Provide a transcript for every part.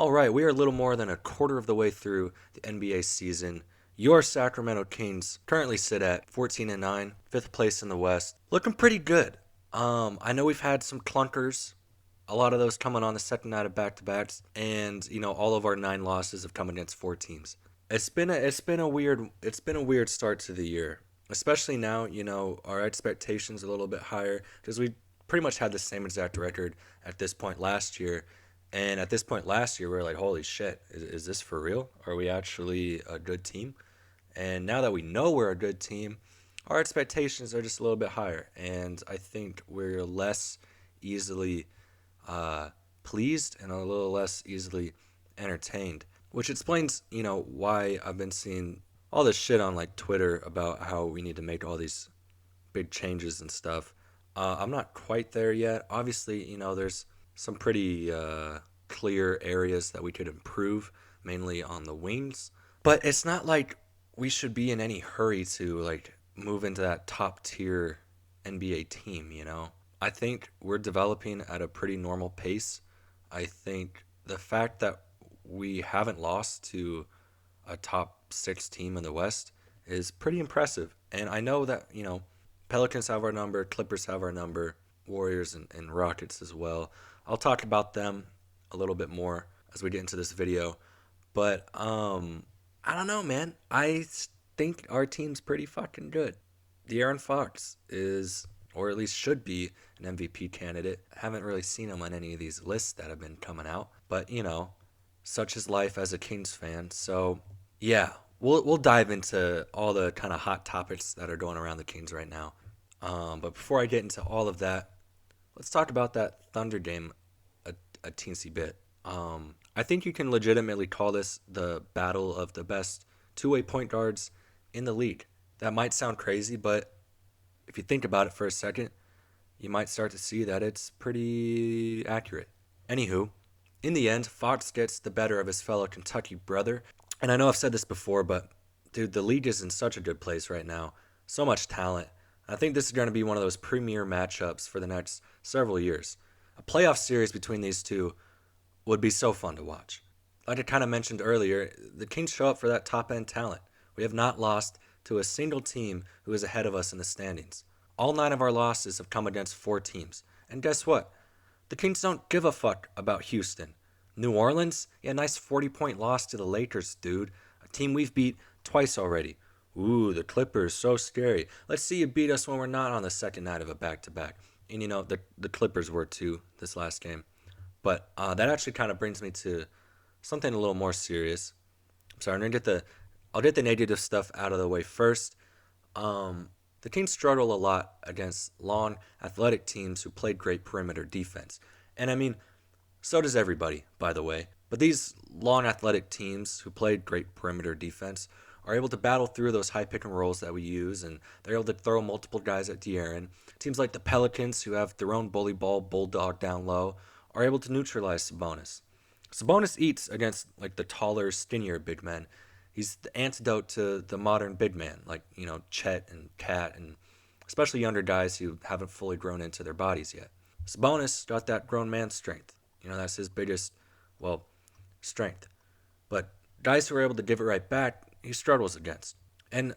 All right, we are a little more than a quarter of the way through the NBA season. Your Sacramento Kings currently sit at 14 and 9, fifth place in the West, looking pretty good. I know we've had some clunkers, a lot of those coming on the second night of back-to-backs, and all of our 9 losses have come against 4 teams. It's been a weird start to the year, especially now. Our expectations are a little bit higher because we pretty much had the same exact record at this point last year. And at this point last year, we were like, holy shit, is this for real? Are we actually a good team? And now that we know we're a good team, our expectations are just a little bit higher. And I think we're less easily uh, pleased and a little less easily entertained. Which explains, why I've been seeing all this shit on like Twitter about how we need to make all these big changes and stuff. I'm not quite there yet. Obviously, there's some pretty clear areas that we could improve, mainly on the wings. But it's not like we should be in any hurry to like move into that top tier NBA team. I think we're developing at a pretty normal pace. I think the fact that we haven't lost to a top 6 team in the West is pretty impressive. And I know that, Pelicans have our number, Clippers have our number, Warriors and Rockets as well. I'll talk about them a little bit more as we get into this video. But I don't know, man. I think our team's pretty fucking good. De'Aaron Fox is, or at least should be, an MVP candidate. I haven't really seen him on any of these lists that have been coming out. But, such is life as a Kings fan. So, yeah, we'll dive into all the kind of hot topics that are going around the Kings right now. But before I get into all of that, let's talk about that Thunder game a teensy bit. I think you can legitimately call this the battle of the best two-way point guards in the league. That might sound crazy, but if you think about it for a second, you might start to see that it's pretty accurate. Anywho, in the end, Fox gets the better of his fellow Kentucky brother. And I know I've said this before, but dude, the league is in such a good place right now. So much talent. I think this is going to be one of those premier matchups for the next several years. A playoff series between these two would be so fun to watch. Like I kind of mentioned earlier, the Kings show up for that top end talent. We have not lost to a single team who is ahead of us in the standings. All 9 of our losses have come against 4 teams. And guess what? The Kings don't give a fuck about Houston. New Orleans? Yeah, nice 40-point loss to the Lakers, dude. A team we've beat twice already. Ooh, the Clippers, so scary. Let's see you beat us when we're not on the second night of a back-to-back. And the Clippers were too this last game. But that actually kind of brings me to something a little more serious. I'm sorry, I'll get the negative stuff out of the way first. The Kings struggle a lot against long, athletic teams who played great perimeter defense. And I mean, so does everybody, by the way. But these long, athletic teams who played great perimeter defense are able to battle through those high pick and rolls that we use, and they're able to throw multiple guys at De'Aaron. Teams like the Pelicans, who have their own bully ball bulldog down low, are able to neutralize Sabonis. Sabonis eats against like the taller, skinnier big men. He's the antidote to the modern big man, like Chet and Cat, and especially younger guys who haven't fully grown into their bodies yet. Sabonis got that grown man strength. That's his biggest, well, strength. But guys who are able to give it right back, he struggles against. And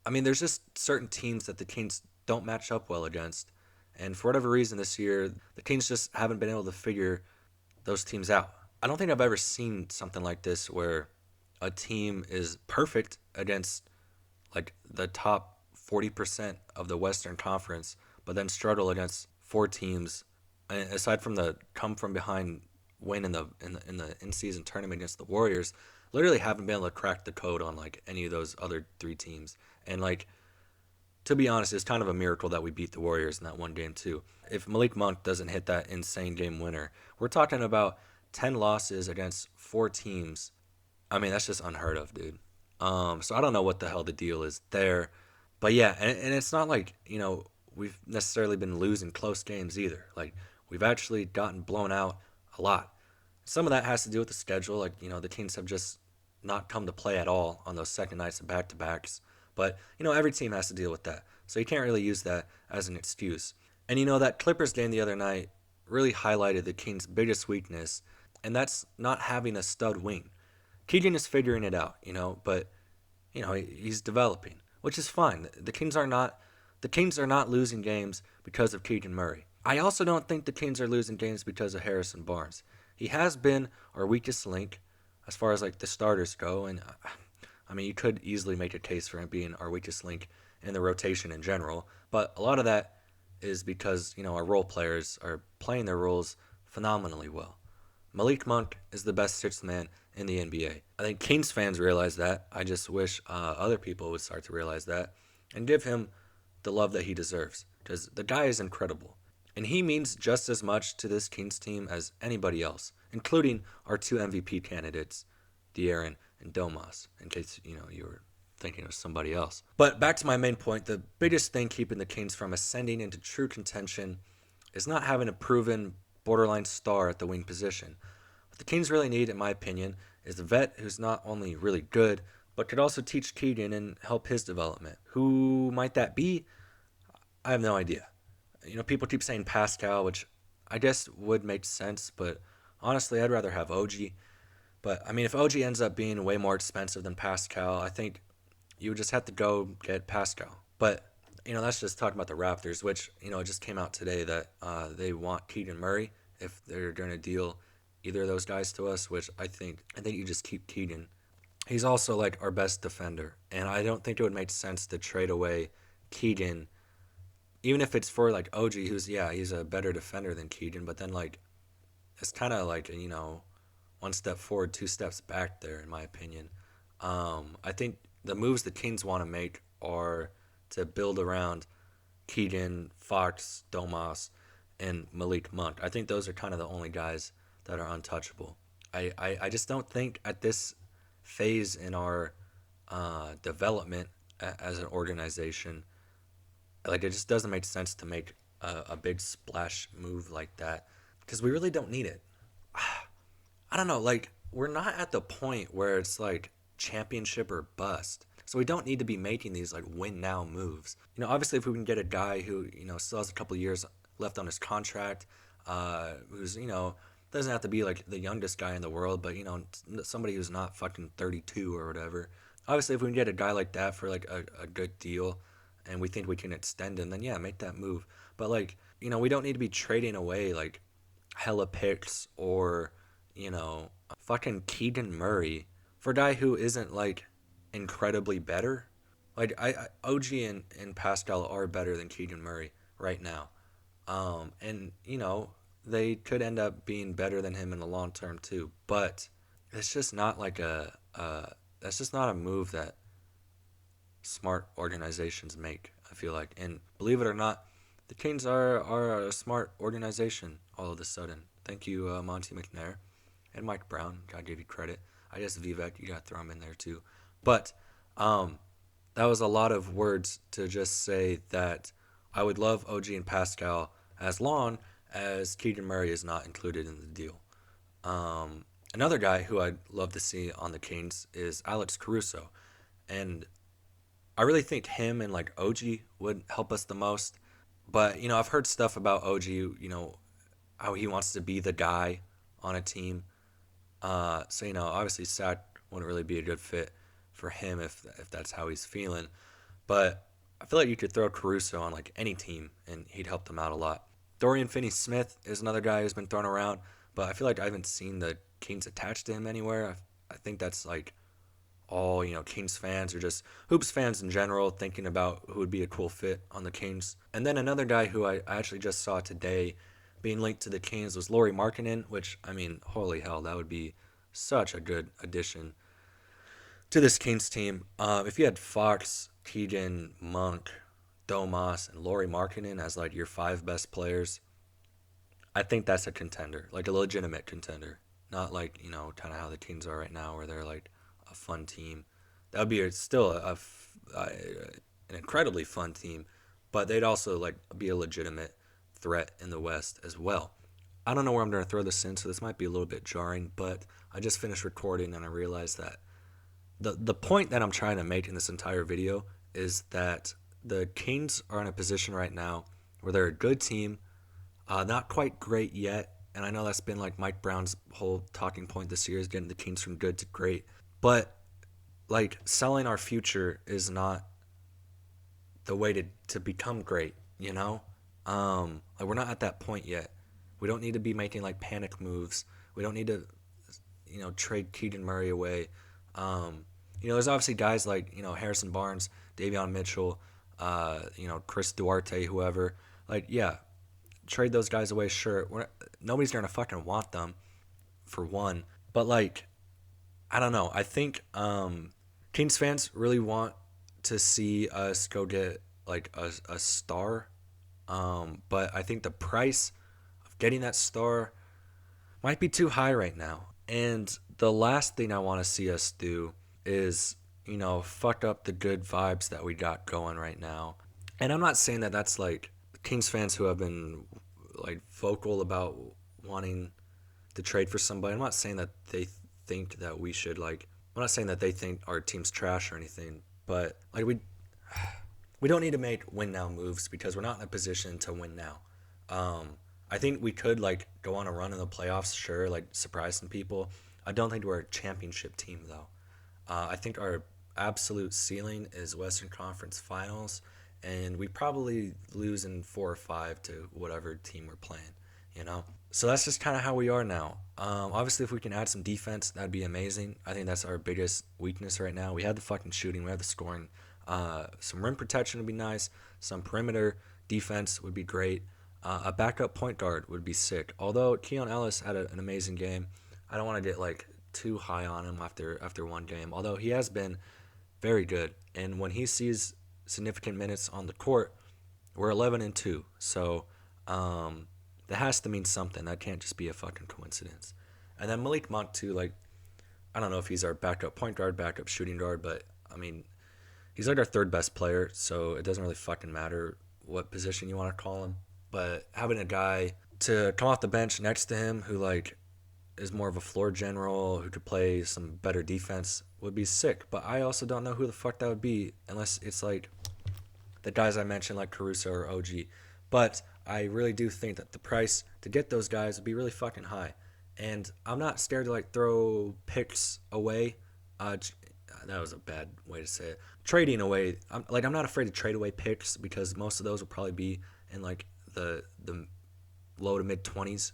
I mean, there's just certain teams that the Kings don't match up well against. And for whatever reason this year, the Kings just haven't been able to figure those teams out. I don't think I've ever seen something like this where a team is perfect against like the top 40% of the Western Conference, but then struggle against 4 teams. And aside from the come from behind win in the in season tournament against the Warriors, literally haven't been able to crack the code on like any of those other 3 teams. And like, to be honest, it's kind of a miracle that we beat the Warriors in that one game too. If Malik Monk doesn't hit that insane game winner, we're talking about 10 losses against 4 teams. I mean, that's just unheard of, dude. So I don't know what the hell the deal is there. But yeah, and it's not like, we've necessarily been losing close games either. Like, we've actually gotten blown out a lot. Some of that has to do with the schedule. Like, the Kings have just not come to play at all on those second nights of back-to-backs. But, every team has to deal with that. So you can't really use that as an excuse. And, that Clippers game the other night really highlighted the Kings' biggest weakness. and that's not having a stud wing. Keegan is figuring it out, but he's developing, which is fine. The Kings are not losing games because of Keegan Murray. I also don't think the Kings are losing games because of Harrison Barnes. He has been our weakest link as far as like the starters go, and I mean you could easily make a case for him being our weakest link in the rotation in general, but a lot of that is because our role players are playing their roles phenomenally well. Malik Monk is the best sixth man in the NBA. I think Kings fans realize that. I just wish other people would start to realize that and give him the love that he deserves because the guy is incredible. And he means just as much to this Kings team as anybody else, including our two MVP candidates, De'Aaron and Domas, in case you were thinking of somebody else. But back to my main point, the biggest thing keeping the Kings from ascending into true contention is not having a proven borderline star at the wing position. What the Kings really need, in my opinion, is a vet who's not only really good, but could also teach Keegan and help his development. Who might that be? I have no idea. People keep saying Pascal, which I guess would make sense, but honestly, I'd rather have OG. But I mean, if OG ends up being way more expensive than Pascal, I think you would just have to go get Pascal. But that's just talking about the Raptors, which it just came out today that they want Keegan Murray if they're going to deal either of those guys to us. Which I think you just keep Keegan. He's also like our best defender, and I don't think it would make sense to trade away Keegan, even if it's for like OG, he's a better defender than Keegan, but then like it's kind of like one step forward, two steps back there, in my opinion. I think the moves the Kings want to make are to build around Keegan, Fox, Domas, and Malik Monk. I think those are kind of the only guys that are untouchable. I just don't think at this phase in our development as an organization, like it just doesn't make sense to make a big splash move like that because we really don't need it. I don't know, like we're not at the point where it's like championship or bust. So we don't need to be making these like win now moves. Obviously if we can get a guy who, still has a couple of years left on his contract, who's, doesn't have to be like the youngest guy in the world, but somebody who's not fucking 32 or whatever. Obviously if we can get a guy like that for like a good deal and we think we can extend him, then yeah, make that move. But like, we don't need to be trading away like hella picks or fucking Keegan Murray for a guy who isn't like incredibly better. Like OG and Pascal are better than Keegan Murray right now. And they could end up being better than him in the long term too. But it's just not like that's just not a move that smart organizations make, I feel like. And believe it or not, the Kings are a smart organization all of a sudden. Thank you, Monty McNair and Mike Brown. Gotta give you credit. I guess Vivek, you gotta throw him in there too. But that was a lot of words to just say that I would love OG and Pascal as long as Keegan Murray is not included in the deal. Another guy who I'd love to see on the Kings is Alex Caruso. And I really think him and like OG would help us the most. But, I've heard stuff about OG, how he wants to be the guy on a team. So, obviously Sack wouldn't really be a good fit for him if that's how he's feeling. But I feel like you could throw Caruso on like any team and he'd help them out a lot. Dorian Finney-Smith is another guy who's been thrown around, but I feel like I haven't seen the Kings attached to him anywhere. I think that's like all, Kings fans or just hoops fans in general thinking about who would be a cool fit on the Kings. And then another guy who I actually just saw today being linked to the Kings was Lauri Markkanen, which, I mean, holy hell, that would be such a good addition to this Kings team. If you had Fox, Keegan, Monk, Domas, and Lauri Markkanen as like your five best players, I think that's a contender, like a legitimate contender. Not like, kind of how the Kings are right now where they're like a fun team. That would be still an incredibly fun team, but they'd also like be a legitimate threat in the West as well. I don't know where I'm going to throw this in, so this might be a little bit jarring, but I just finished recording and I realized that the point that I'm trying to make in this entire video is that the Kings are in a position right now where they're a good team, not quite great yet, And I know that's been like Mike Brown's whole talking point this year is getting the Kings from good to great. But like selling our future is not the way to become great, you know? Like we're not at that point yet. We don't need to be making like panic moves. We don't need to, trade Keegan Murray away. There's obviously guys like, Harrison Barnes, Davion Mitchell, Chris Duarte, whoever. Like, yeah, trade those guys away, sure. Nobody's going to fucking want them, for one. But, like, I don't know. I think Kings fans really want to see us go get, like, a star. But I think the price of getting that star might be too high right now. And the last thing I want to see us do is, fuck up the good vibes that we got going right now. And I'm not saying that that's like Kings fans who have been like vocal about wanting to trade for somebody. I'm not saying that they think that we should like. I'm not saying that they think our team's trash or anything. But like we don't need to make win now moves because we're not in a position to win now. I think we could like go on a run in the playoffs, sure, like surprise some people. I don't think we're a championship team though. I think our absolute ceiling is Western Conference Finals, and we probably lose in 4 or 5 to whatever team we're playing. You know, so that's just kind of how we are now. Obviously, if we can add some defense, that'd be amazing. I think that's our biggest weakness right now. We have the fucking shooting, we have the scoring. Some rim protection would be nice. Some perimeter defense would be great. A backup point guard would be sick. Although Keon Ellis had an amazing game, I don't want to get like too high on him after one game. Although he has been very good, and when he sees significant minutes on the court, we're 11-2. So that has to mean something. That can't just be a fucking coincidence. And then Malik Monk too. Like I don't know if he's our backup point guard, backup shooting guard, but I mean he's like our third best player, so it doesn't really fucking matter what position you want to call him. But having a guy to come off the bench next to him who like is more of a floor general who could play some better defense would be sick. But I also don't know who the fuck that would be unless it's like the guys I mentioned like Caruso or OG. But I really do think that the price to get those guys would be really fucking high. And I'm not scared to like throw picks away. That was a bad way to say it. Trading away, I'm not afraid to trade away picks because most of those will probably be in like the low to mid 20s.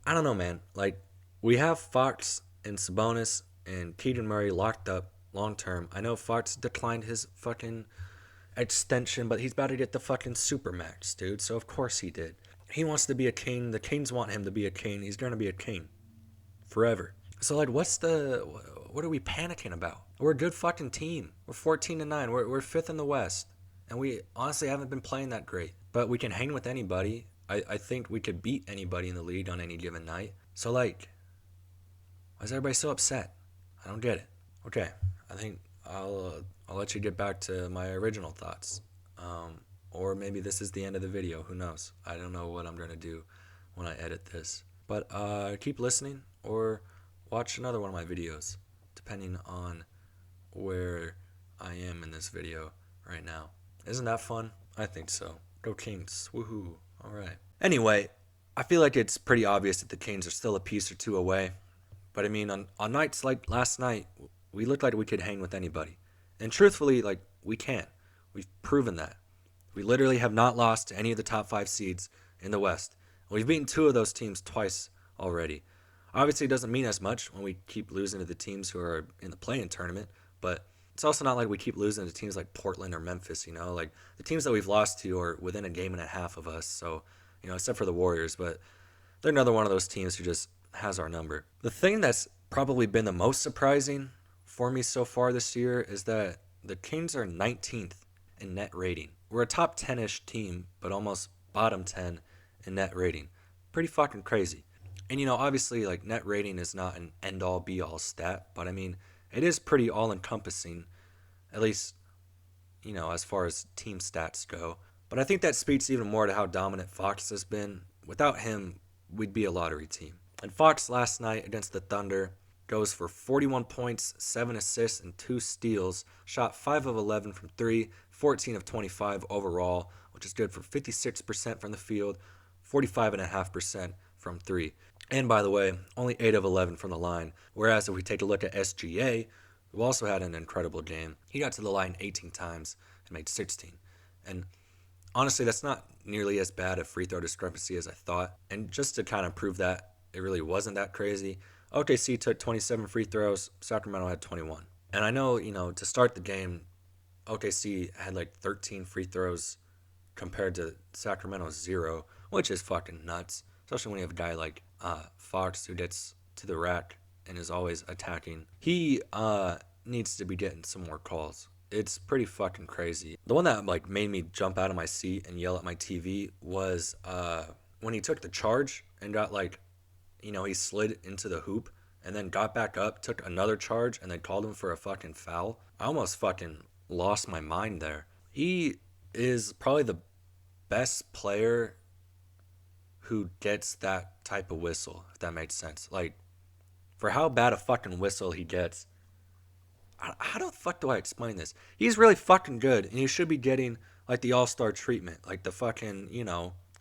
I don't know, man. Like we have Fox and Sabonis and Keegan Murray locked up long term. I know Fox declined his fucking extension, but he's about to get the fucking supermax, dude. So of course he did. He wants to be a king. The Kings want him to be a king. He's gonna be a king forever. So like, what are we panicking about? We're a good fucking team. We're 14-9. We're fifth in the West, and we honestly haven't been playing that great. But we can hang with anybody. I think we could beat anybody in the league on any given night. So like, why is everybody so upset? I don't get it. Okay, I think I'll let you get back to my original thoughts. Or maybe this is the end of the video. Who knows? I don't know what I'm gonna do when I edit this. But keep listening or watch another one of my videos, depending on where I am in this video right now. Isn't that fun? I think so. Go Kings. Woohoo. Alright. Anyway, I feel like it's pretty obvious that the Kings are still a piece or two away. But I mean, on nights like last night, we looked like we could hang with anybody. And truthfully, like, we can. We've proven that. We literally have not lost to any of the top 5 seeds in the West. We've beaten 2 of those teams twice already. Obviously, it doesn't mean as much when we keep losing to the teams who are in the play-in tournament, but it's also not like we keep losing to teams like Portland or Memphis, Like, the teams that we've lost to are within a game and a half of us, so, except for the Warriors, but they're another one of those teams who just has our number. The thing that's probably been the most surprising for me so far this year is that the Kings are 19th in net rating. We're a top 10-ish team, but almost bottom 10 in net rating. Pretty fucking crazy. And obviously like net rating is not an end-all be-all stat, but I mean, it is pretty all-encompassing, at least, as far as team stats go. But I think that speaks even more to how dominant Fox has been. Without him, we'd be a lottery team. And Fox last night against the Thunder goes for 41 points, 7 assists, and 2 steals. Shot 5 of 11 from 3, 14 of 25 overall, which is good for 56% from the field, 45.5% from three. And by the way, only 8 of 11 from the line. Whereas if we take a look at SGA, who also had an incredible game, he got to the line 18 times and made 16. And honestly, that's not nearly as bad a free throw discrepancy as I thought. And just to kind of prove that it really wasn't that crazy, OKC took 27 free throws, Sacramento had 21. And I know, to start the game, OKC had like 13 free throws compared to Sacramento's 0, which is fucking nuts. Especially when you have a guy like Fox who gets to the rack and is always attacking. He needs to be getting some more calls. It's pretty fucking crazy. The one that like made me jump out of my seat and yell at my TV was when he took the charge and got like, he slid into the hoop and then got back up, took another charge, and then called him for a fucking foul. I almost fucking lost my mind there. He is probably the best player who gets that type of whistle, if that makes sense. Like, for how bad a fucking whistle he gets, how the fuck do I explain this? He's really fucking good, and he should be getting, like, the all-star treatment, like the fucking,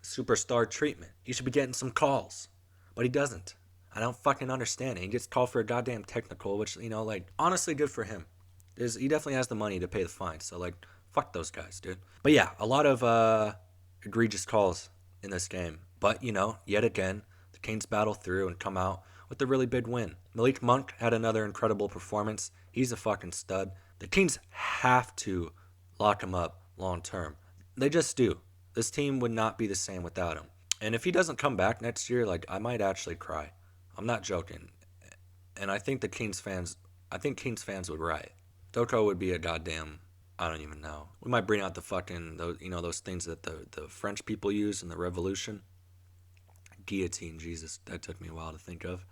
superstar treatment. He should be getting some calls, but he doesn't. I don't fucking understand it. He gets called for a goddamn technical, which, honestly, good for him. He definitely has the money to pay the fine, so, fuck those guys, dude. But yeah, a lot of egregious calls in this game. But, yet again, the Kings battle through and come out with a really big win. Malik Monk had another incredible performance. He's a fucking stud. The Kings have to lock him up long term. They just do. This team would not be the same without him. And if he doesn't come back next year, I might actually cry. I'm not joking. And I think Kings fans would riot. Doko would be a goddamn, I don't even know. We might bring out the fucking, those things that the French people use in the Revolution. Guillotine, Jesus, that took me a while to think of.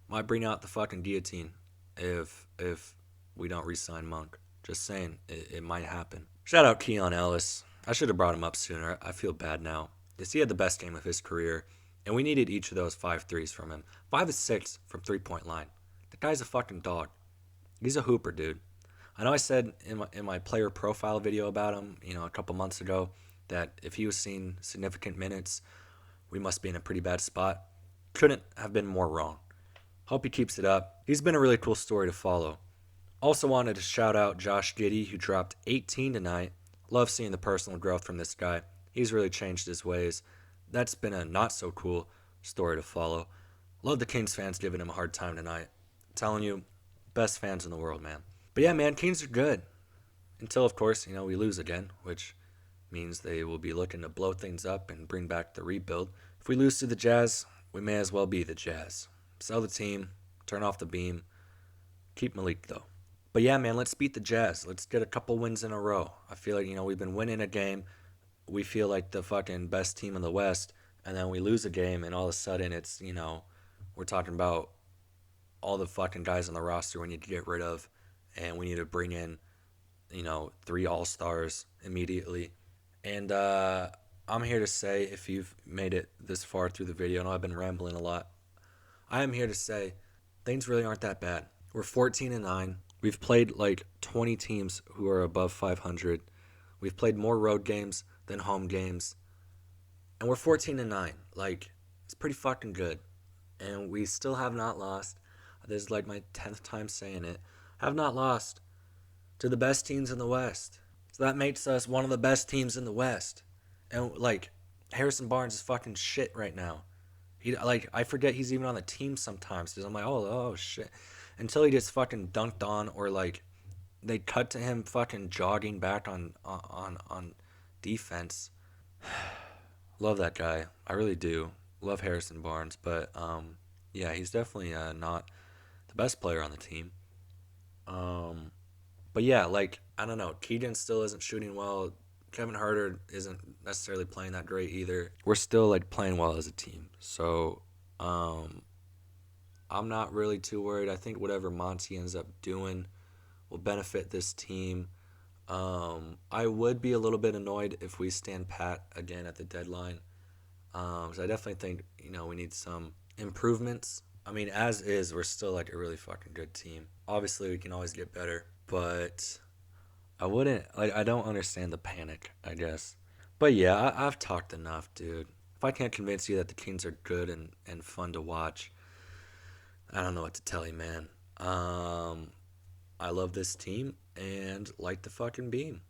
Might bring out the fucking guillotine if we don't re-sign Monk. Just saying, it might happen. Shout out Keon Ellis. I should have brought him up sooner. I feel bad now. He had the best game of his career, and we needed each of those 5 threes from him. 5 of 6 from three-point line. The guy's a fucking dog. He's a hooper, dude. I know I said in my player profile video about him, a couple months ago, that if he was seeing significant minutes, we must be in a pretty bad spot. Couldn't have been more wrong. Hope he keeps it up. He's been a really cool story to follow. Also wanted to shout out Josh Giddey, who dropped 18 tonight. Love seeing the personal growth from this guy. He's really changed his ways. That's been a not so cool story to follow. Love the Kings fans giving him a hard time tonight. I'm telling you, best fans in the world, man. But yeah, man, Kings are good. Until, of course, we lose again, which means they will be looking to blow things up and bring back the rebuild. If we lose to the Jazz, we may as well be the Jazz. Sell the team, turn off the beam, keep Malik, though. But yeah, man, let's beat the Jazz. Let's get a couple wins in a row. I feel like, we've been winning a game. We feel like the fucking best team in the West, and then we lose a game, and all of a sudden it's, we're talking about all the fucking guys on the roster we need to get rid of, and we need to bring in, 3 All-Stars immediately. And I'm here to say, if you've made it this far through the video, I know I've been rambling a lot, I am here to say things really aren't that bad. We're 14-9. We've played 20 teams who are above 500. We've played more road games than home games. And we're 14-9. It's pretty fucking good. And we still have not lost. This is my 10th time saying it. Have not lost to the best teams in the West. So that makes us one of the best teams in the West. And Harrison Barnes is fucking shit right now. I forget he's even on the team sometimes because I'm oh shit. Until he gets fucking dunked on or they cut to him fucking jogging back on defense. Love that guy. I really do. Love Harrison Barnes, but yeah, he's definitely not the best player on the team. But yeah, I don't know. Keegan still isn't shooting well. Kevin Huerter isn't necessarily playing that great either. We're still playing well as a team. So I'm not really too worried. I think whatever Monty ends up doing will benefit this team. I would be a little bit annoyed if we stand pat again at the deadline. So I definitely think, we need some improvements. I mean, as is, we're still a really fucking good team. Obviously, we can always get better, but I don't understand the panic, I guess. But yeah, I've talked enough, dude. if I can't convince you that the Kings are good and fun to watch, I don't know what to tell you, man. I love this team and light the fucking beam.